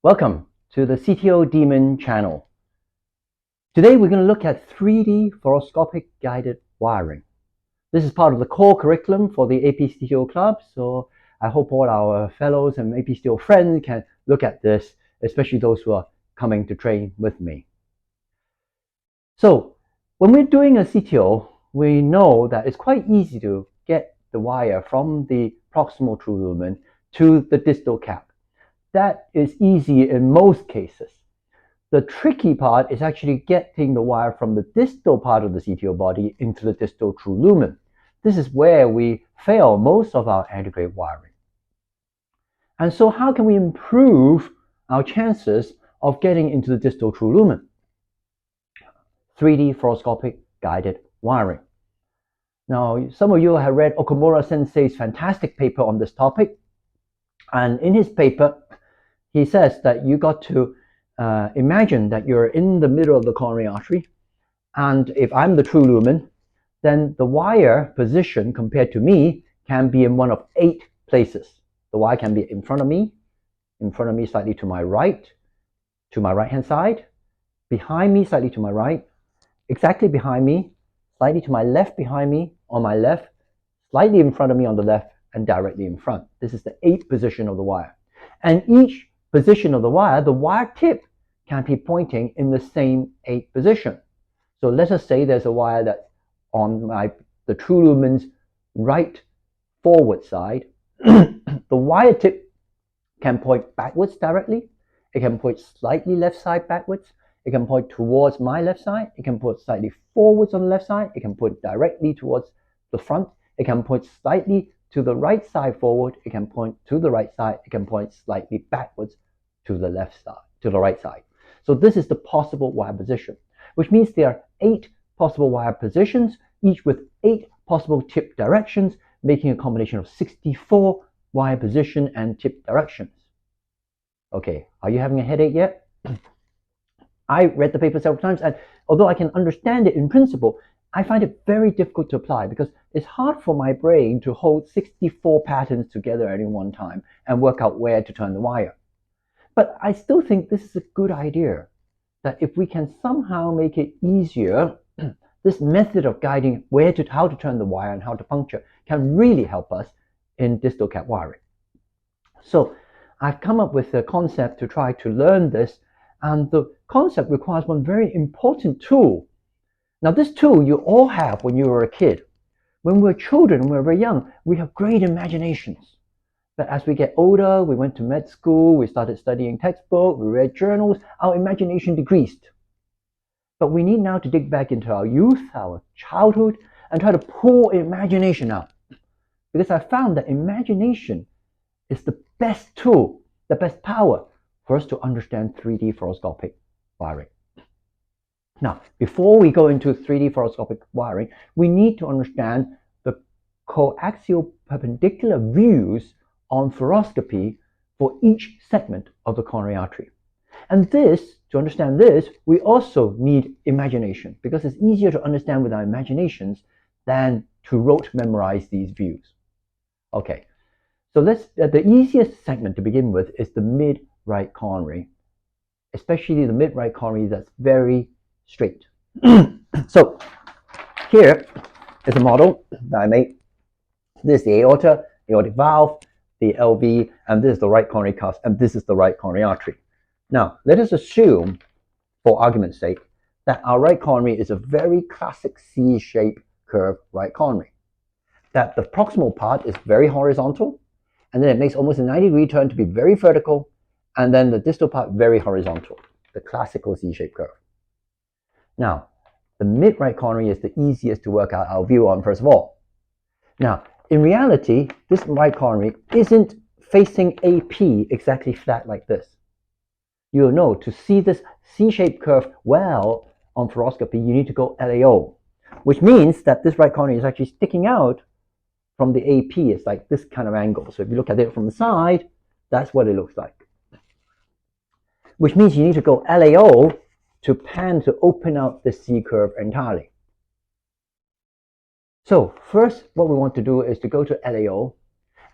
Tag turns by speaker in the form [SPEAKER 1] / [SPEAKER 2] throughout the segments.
[SPEAKER 1] Welcome to the CTO Demon channel. Today we're going to look at 3D fluoroscopic guided wiring. This is part of the core curriculum for the AP CTO club, so I hope all our fellows and AP CTO friends can look at this, especially those who are coming to train with me. So when we're doing a CTO, we know that it's quite easy to get the wire from the proximal true lumen to the distal cap. That is easy in most cases. The tricky part is actually getting the wire from the distal part of the CTO body into the distal true lumen. This is where we fail most of our antegrade wiring. And so how can we improve our chances of getting into the distal true lumen? 3D fluoroscopic guided wiring. Now, some of you have read Okamura sensei's fantastic paper on this topic. And in his paper, he says that you got to imagine that you're in the middle of the coronary artery, and if I'm the true lumen, then the wire position compared to me can be in one of 8 places. The wire can be in front of me slightly to my right-hand side, behind me slightly to my right, exactly behind me, slightly to my left behind me, on my left, slightly in front of me on the left, and directly in front. This is the 8th position of the wire. And each position of the wire tip can be pointing in the same 8th position. So let us say there's a wire that's on the true lumen's right forward side. The wire tip can point backwards directly. It can point slightly left side backwards. It can point towards my left side. It can point slightly forwards on the left side. It can point directly towards the front. It can point slightly to the right side forward. It can point to the right side. It can point slightly backwards to the left side, to the right side. So this is the possible wire position, which means there are 8 possible wire positions, each with 8 possible tip directions, making a combination of 64 wire position and tip directions. Okay, are you having a headache yet? I read the paper several times, and although I can understand it in principle, I find it very difficult to apply because it's hard for my brain to hold 64 patterns together at any one time and work out where to turn the wire. But I still think this is a good idea, that if we can somehow make it easier, this method of guiding how to turn the wire and how to puncture can really help us in distal cap wiring. So I've come up with a concept to try to learn this, and the concept requires one very important tool. Now this tool you all have when you were a kid. When we're children, when we're very young, we have great imaginations. But as we get older, we went to med school, we started studying textbooks, we read journals, our imagination decreased. But we need now to dig back into our youth, our childhood, and try to pull imagination out. Because I found that imagination is the best tool, the best power for us to understand 3D fluoroscopic wiring. Now, before we go into 3D fluoroscopic wiring, we need to understand the coaxial perpendicular views on fluoroscopy for each segment of the coronary artery. And to understand this, we also need imagination, because it's easier to understand with our imaginations than to rote memorize these views. Okay, so the easiest segment to begin with is the mid-right coronary, especially the mid-right coronary that's very straight. So here is a model that I made. This is the aorta, aortic valve, the LV, and this is the right coronary cusp, and this is the right coronary artery. Now, let us assume, for argument's sake, that our right coronary is a very classic C-shaped curved right coronary. That the proximal part is very horizontal, and then it makes almost a 90-degree turn to be very vertical, and then the distal part very horizontal, the classical C-shaped curve. Now, the mid-right coronary is the easiest to work out our view on, first of all. Now, in reality, this right coronary isn't facing AP exactly flat like this. You'll know, to see this C-shaped curve well on fluoroscopy, you need to go LAO, which means that this right coronary is actually sticking out from the AP. It's like this kind of angle. So if you look at it from the side, that's what it looks like. Which means you need to go LAO to pan to open out the C curve entirely. So first, what we want to do is to go to LAO.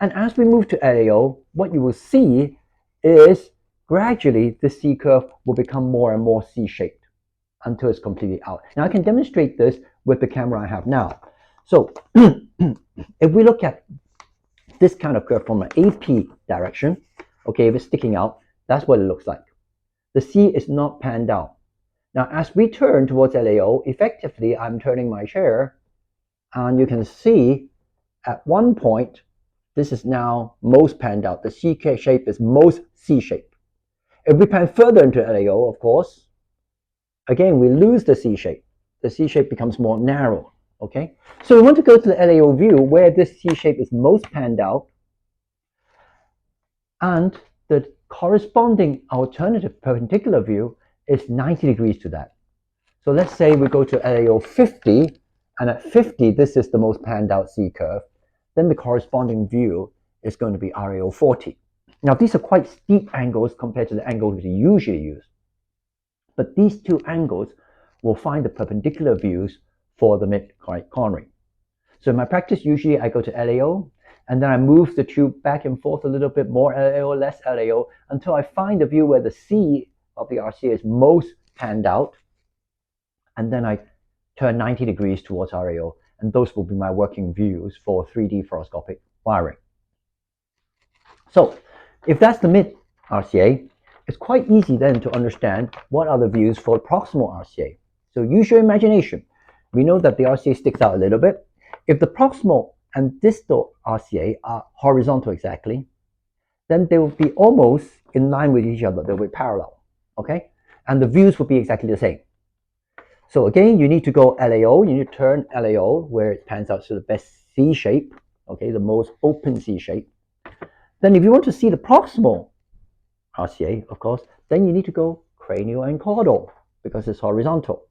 [SPEAKER 1] And as we move to LAO, what you will see is gradually the C curve will become more and more C-shaped until it's completely out. Now I can demonstrate this with the camera I have now. So if we look at this kind of curve from an AP direction, okay, if it's sticking out, that's what it looks like. The C is not panned out. Now as we turn towards LAO, effectively I'm turning my chair, and you can see at one point this is now most panned out. The C shape is most C shape. If we pan further into LAO, of course, again we lose the C shape. The C shape becomes more narrow. Okay, so we want to go to the LAO view where this C shape is most panned out, and the corresponding alternative perpendicular view is 90 degrees to that. So let's say we go to LAO 50, and at 50 this is the most panned out C curve. Then the corresponding view is going to be RAO 40. Now these are quite steep angles compared to the angles we usually use, but these two angles will find the perpendicular views for the mid-right cornering. So in my practice, usually I go to LAO, and then I move the tube back and forth a little bit, more LAO, less LAO, until I find the view where the C of the RCA is most panned out, and then I turn 90 degrees towards RAO, and those will be my working views for 3D fluoroscopic wiring. So if that's the mid RCA, it's quite easy then to understand what are the views for proximal RCA. So use your imagination. We know that the RCA sticks out a little bit. If the proximal and distal RCA are horizontal exactly, then they will be almost in line with each other. They'll be parallel, okay? And the views will be exactly the same. So again, you need to go LAO, you need to turn LAO where it pans out to the best C shape, okay, the most open C shape. Then if you want to see the proximal RCA, of course, then you need to go cranial and caudal because it's horizontal.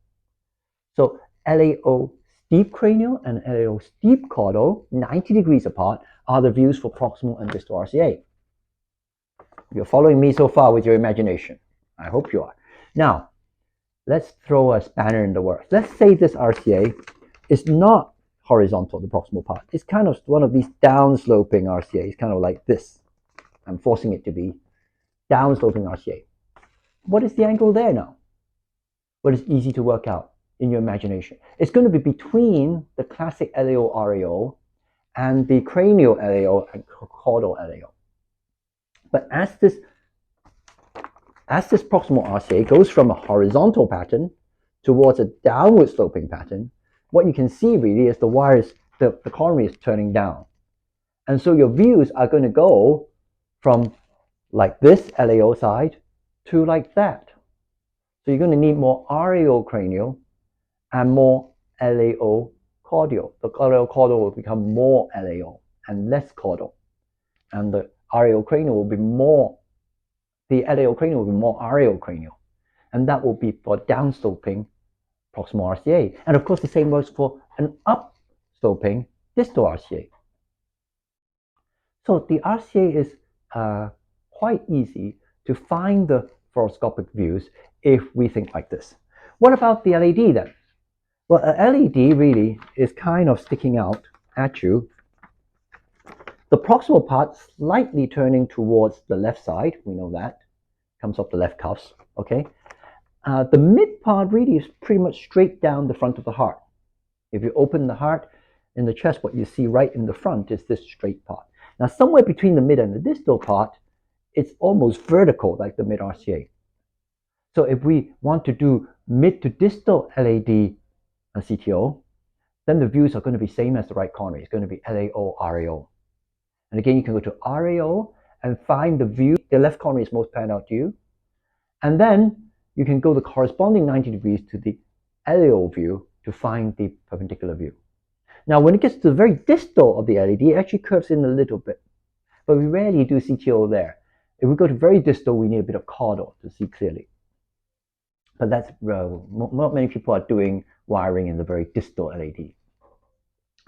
[SPEAKER 1] So LAO steep cranial and LAO steep caudal, 90 degrees apart, are the views for proximal and distal RCA. You're following me so far with your imagination. I hope you are. Now, let's throw a spanner in the works. Let's say this RCA is not horizontal, the proximal part. It's kind of one of these downsloping RCAs, kind of like this. I'm forcing it to be downsloping RCA. What is the angle there now? Well, it's easy to work out in your imagination. It's going to be between the classic LAO RAO and the cranial LAO and caudal LAO. But as this proximal RCA goes from a horizontal pattern towards a downward sloping pattern, what you can see really is the wires, the coronary is turning down. And so your views are going to go from like this LAO side to like that. So you're going to need more RAO cranial and more LAO caudal. The LAO caudal will become more LAO and less caudal. And the RAO cranial will be more, the LAO cranial will be more RAO cranial. And that will be for downsloping proximal RCA. And of course, the same works for an upsloping distal RCA. So the RCA is quite easy to find the fluoroscopic views if we think like this. What about the LED then? Well, a LED really is kind of sticking out at you. The proximal part slightly turning towards the left side, we know that, comes off the left cuffs, okay? The mid part really is pretty much straight down the front of the heart. If you open the heart in the chest, what you see right in the front is this straight part. Now, somewhere between the mid and the distal part, it's almost vertical like the mid RCA. So if we want to do mid to distal LAD CTO, then the views are going to be same as the right coronary. It's going to be LAO, RAO. And again, you can go to RAO and find the view, the left coronary is most panned out to you. And then you can go the corresponding 90 degrees to the LAO view to find the perpendicular view. Now, when it gets to the very distal of the LED, it actually curves in a little bit, but we rarely do CTO there. If we go to very distal, we need a bit of caudal to see clearly. But that's not many people are doing wiring in the very distal LED.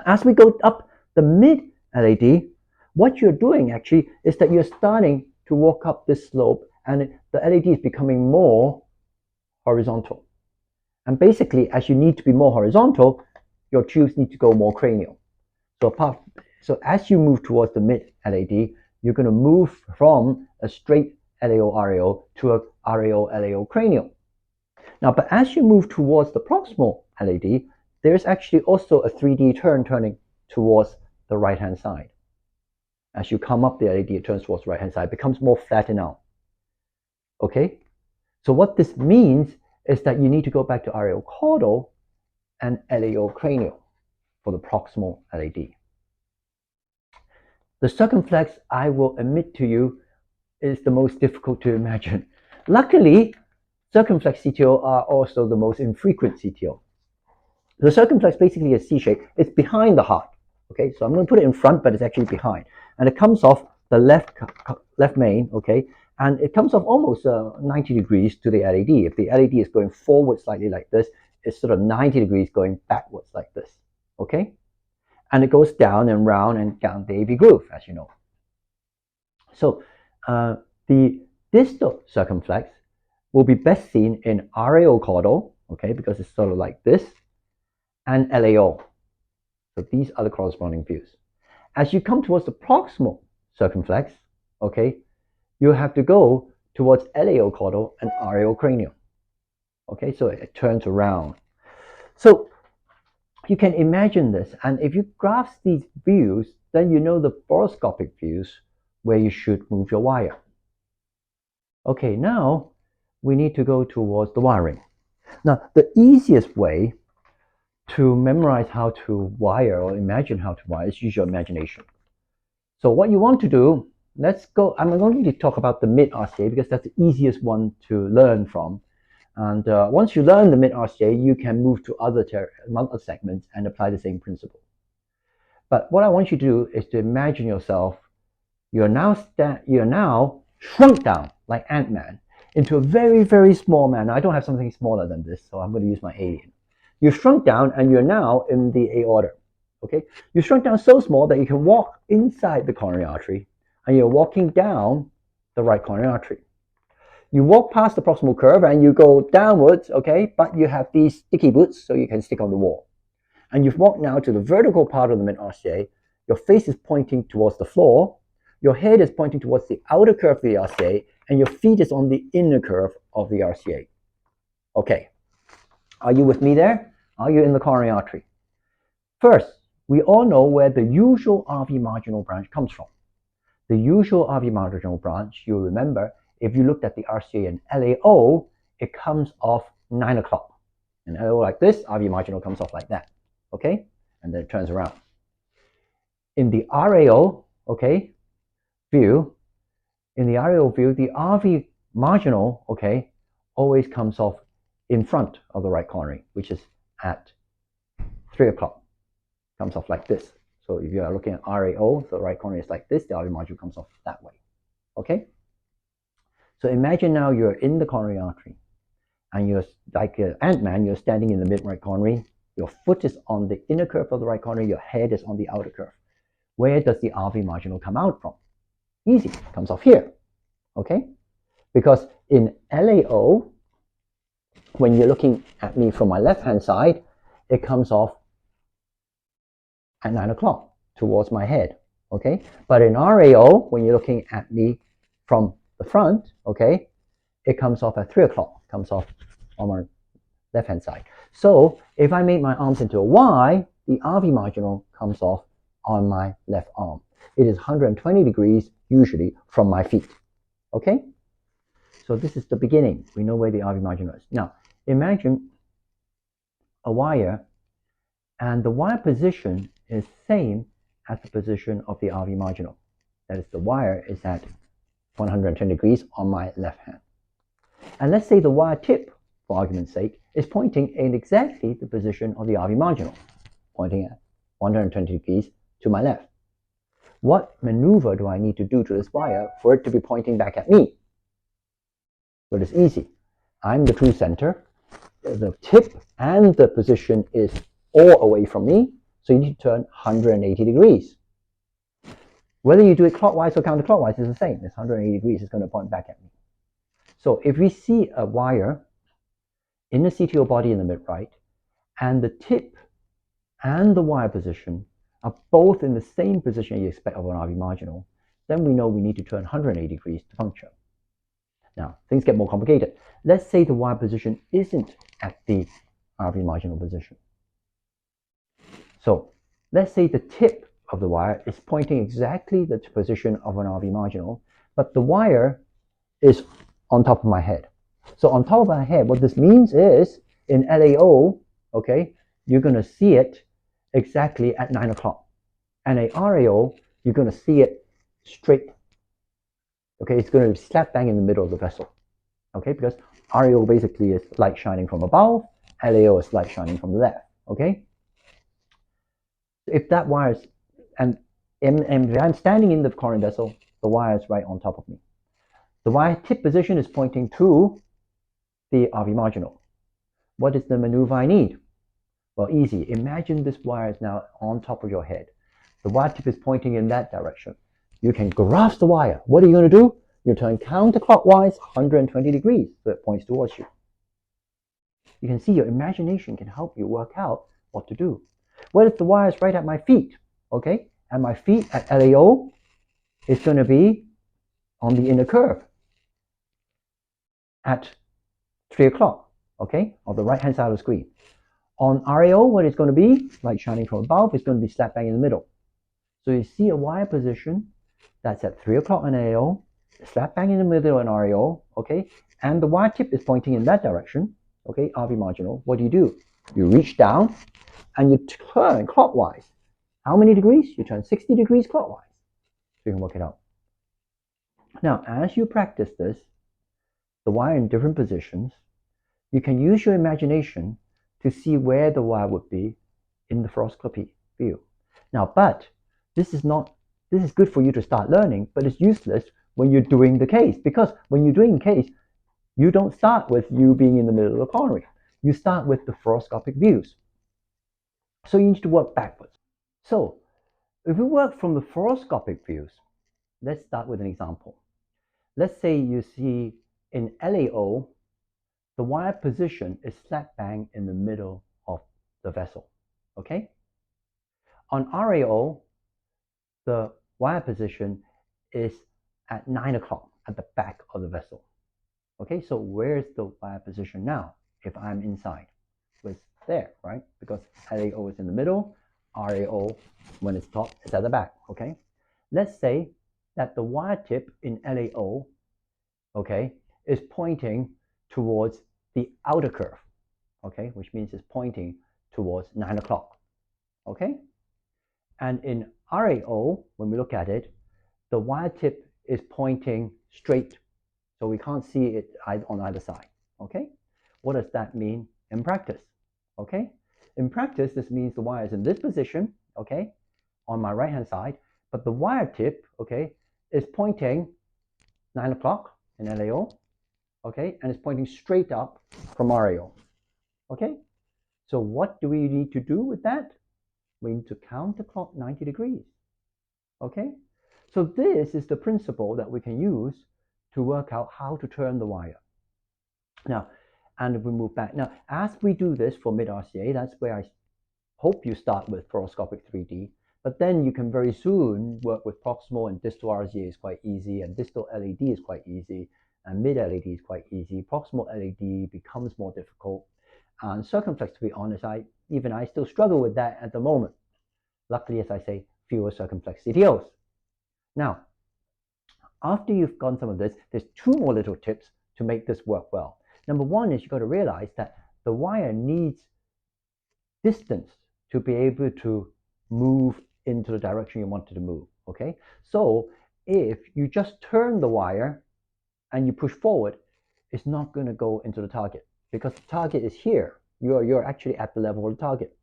[SPEAKER 1] As we go up the mid LED, what you're doing actually is that you're starting to walk up this slope, and the LED is becoming more horizontal. And basically, as you need to be more horizontal, your tubes need to go more cranial. So as you move towards the mid LED, you're going to move from a straight LAO-RAO to a RAO-LAO cranial. Now, but as you move towards the proximal LAD, there's actually also a 3D turning towards the right-hand side. As you come up the LAD, it turns towards the right-hand side, becomes more flattened out. Okay? So what this means is that you need to go back to RAO caudal and LAO cranial for the proximal LAD. The circumflex, I will admit to you, is the most difficult to imagine. Luckily, circumflex CTO are also the most infrequent CTO. The circumflex basically is C-shape. It's behind the heart. Okay, so I'm going to put it in front, but it's actually behind. And it comes off the left main, okay, and it comes off almost 90 degrees to the LAD. If the LAD is going forward slightly like this, it's sort of 90 degrees going backwards like this, okay? And it goes down and round and down the AV groove, as you know. So the distal circumflex will be best seen in RAO caudal, okay, because it's sort of like this, and LAO. So these are the corresponding views. As you come towards the proximal circumflex, okay, you have to go towards LAO caudal and RAO cranial. Okay, so it turns around. So you can imagine this, and if you grasp these views, then you know the fluoroscopic views where you should move your wire. Okay, now we need to go towards the wiring. Now, the easiest way to memorize how to wire or imagine how to wire is use your imagination. So what you want to do, let's go, I'm going to talk about the mid RCA because that's the easiest one to learn from. And once you learn the mid RCA, you can move to other segments and apply the same principle. But what I want you to do is to imagine yourself, you're now shrunk down like Ant-Man into a very, very small man. Now, I don't have something smaller than this, so I'm going to use my alien. You shrunk down and you're now in the aorta. Okay, you shrunk down so small that you can walk inside the coronary artery, and you're walking down the right coronary artery. You walk past the proximal curve and you go downwards, okay, but you have these sticky boots so you can stick on the wall. And you've walked now to the vertical part of the mid RCA. Your face is pointing towards the floor, your head is pointing towards the outer curve of the RCA, and your feet is on the inner curve of the RCA. Okay, are you with me there? Are you in the coronary artery? First, we all know where the usual RV marginal branch comes from. The usual RV marginal branch, you'll remember, if you looked at the RCA and LAO, it comes off 9 o'clock. And LAO like this, RV marginal comes off like that, okay? And then it turns around. In the RAO, okay, view, the RV marginal, okay, always comes off in front of the right coronary, which is at 3 o'clock. Comes off like this. So if you are looking at RAO, the right coronary is like this, the RV marginal comes off that way. Okay? So imagine now you're in the coronary artery, and you're like an Ant-Man, you're standing in the mid-right coronary, your foot is on the inner curve of the right coronary, your head is on the outer curve. Where does the RV marginal come out from? Easy, it comes off here. Okay? Because in LAO, when you're looking at me from my left-hand side, it comes off at 9 o'clock towards my head, okay? But in RAO, when you're looking at me from the front, okay, it comes off at 3 o'clock, comes off on my left-hand side. So if I make my arms into a Y, the RV marginal comes off on my left arm. It is 120 degrees usually from my feet, okay? So this is the beginning. We know where the RV marginal is. Now, imagine a wire, and the wire position is same as the position of the RV marginal. That is, the wire is at 110 degrees on my left hand. And let's say the wire tip, for argument's sake, is pointing in exactly the position of the RV marginal, pointing at 120 degrees to my left. What maneuver do I need to do to this wire for it to be pointing back at me? Well, it's easy. I'm the true center. The tip and the position is all away from me, so you need to turn 180 degrees. Whether you do it clockwise or counterclockwise is the same. It's 180 degrees, it's going to point back at me. So if we see a wire in the CTO body in the mid-right, and the tip and the wire position are both in the same position you expect of an RV marginal, then we know we need to turn 180 degrees to puncture. Now, things get more complicated. Let's say the wire position isn't at the RV marginal position. So let's say the tip of the wire is pointing exactly the position of an RV marginal, but the wire is on top of my head. So on top of my head, what this means is in LAO, okay, you're going to see it exactly at 9 o'clock. And a RAO, you're going to see it straight. Okay, it's going to be slap bang in the middle of the vessel. Okay, because RAO basically is light shining from above, LAO is light shining from the left. Okay, if that wire is, and if I'm standing in the coring vessel, the wire is right on top of me. The wire tip position is pointing to the RV marginal. What is the maneuver I need? Well, easy. Imagine this wire is now on top of your head. The wire tip is pointing in that direction. You can grasp the wire. What are you going to do? You turn counterclockwise 120 degrees so it points towards you. You can see your imagination can help you work out what to do. What if the wire is right at my feet? Okay, and my feet at LAO is going to be on the inner curve at 3 o'clock, okay, on the right hand side of the screen. On RAO, what it's going to be, light shining from above, it's going to be slap bang in the middle. So you see a wire position that's at 3 o'clock on LAO, slap bang in the middle on RAO, okay, and the wire tip is pointing in that direction, okay, RV marginal. What do? You reach down and you turn clockwise. How many degrees? You turn 60 degrees clockwise. So you can work it out. Now, as you practice this, the wire in different positions, you can use your imagination to see where the wire would be in the fluoroscopy view. Now, but this is good for you to start learning, but it's useless when you're doing the case, because when you're doing the case, you don't start with you being in the middle of the coronary. You start with the fluoroscopic views. So you need to work backwards. So if we work from the fluoroscopic views, let's start with an example. Let's say you see in LAO, the wire position is slap bang in the middle of the vessel, okay? On RAO, the wire position is at 9 o'clock at the back of the vessel. Okay, so where's the wire position now if I'm inside? It's there, right? Because LAO is in the middle, RAO, when it's top, is at the back, okay? Let's say that the wire tip in LAO, okay, is pointing towards the outer curve, okay, which means it's pointing towards 9 o'clock, okay? And in RAO, when we look at it, the wire tip is pointing straight, so we can't see it on either side, okay? What does that mean in practice, okay? In practice, this means the wire is in this position, okay, on my right-hand side, but the wire tip, okay, is pointing 9 o'clock in LAO, okay, and it's pointing straight up from RAO, okay? So what do we need to do with that? We need to counterclock 90 degrees, okay? So this is the principle that we can use to work out how to turn the wire. Now, and if we move back, now as we do this for mid-RCA, that's where I hope you start with fluoroscopic 3D, but then you can very soon work with proximal, and distal RCA is quite easy, and distal LED is quite easy, and mid-LED is quite easy. Proximal LED becomes more difficult. And circumflex, to be honest, I still struggle with that at the moment. Luckily, as I say, fewer circumflex CTOs. Now, after you've gone some of this, there's two more little tips to make this work well. Number one is you've got to realize that the wire needs distance to be able to move into the direction you want it to move, okay? So if you just turn the wire and you push forward, it's not going to go into the target because the target is here. You're actually at the level of the target.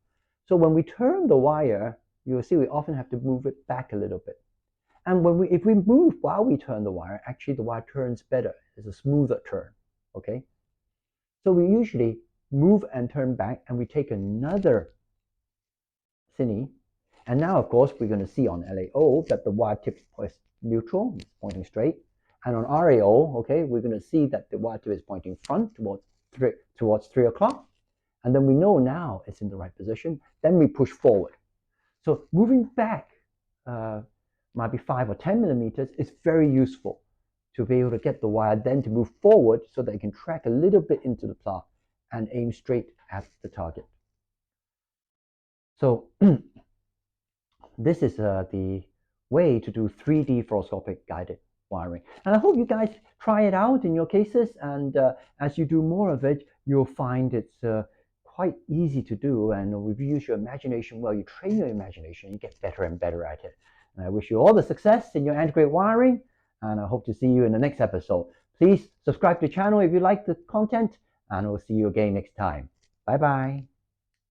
[SPEAKER 1] So when we turn the wire, you'll see we often have to move it back a little bit. And if we move while we turn the wire, actually the wire turns better. It's a smoother turn, okay? So we usually move and turn back, and we take another cine. And now, of course, we're going to see on LAO that the wire tip is neutral, it's pointing straight. And on RAO, okay, we're going to see that the wire tip is pointing front towards 3 o'clock. And then we know now it's in the right position. Then we push forward. So moving back might be 5 or 10 millimeters is very useful to be able to get the wire then to move forward so that it can track a little bit into the plug and aim straight at the target. So this is the way to do 3D fluoroscopic guided wiring. And I hope you guys try it out in your cases, and as you do more of it, you'll find it's quite easy to do, and if you use your imagination well, you train your imagination, you get better and better at it. And I wish you all the success in your antegrade wiring, and I hope to see you in the next episode. Please subscribe to the channel if you like the content, and we'll see you again next time. Bye bye.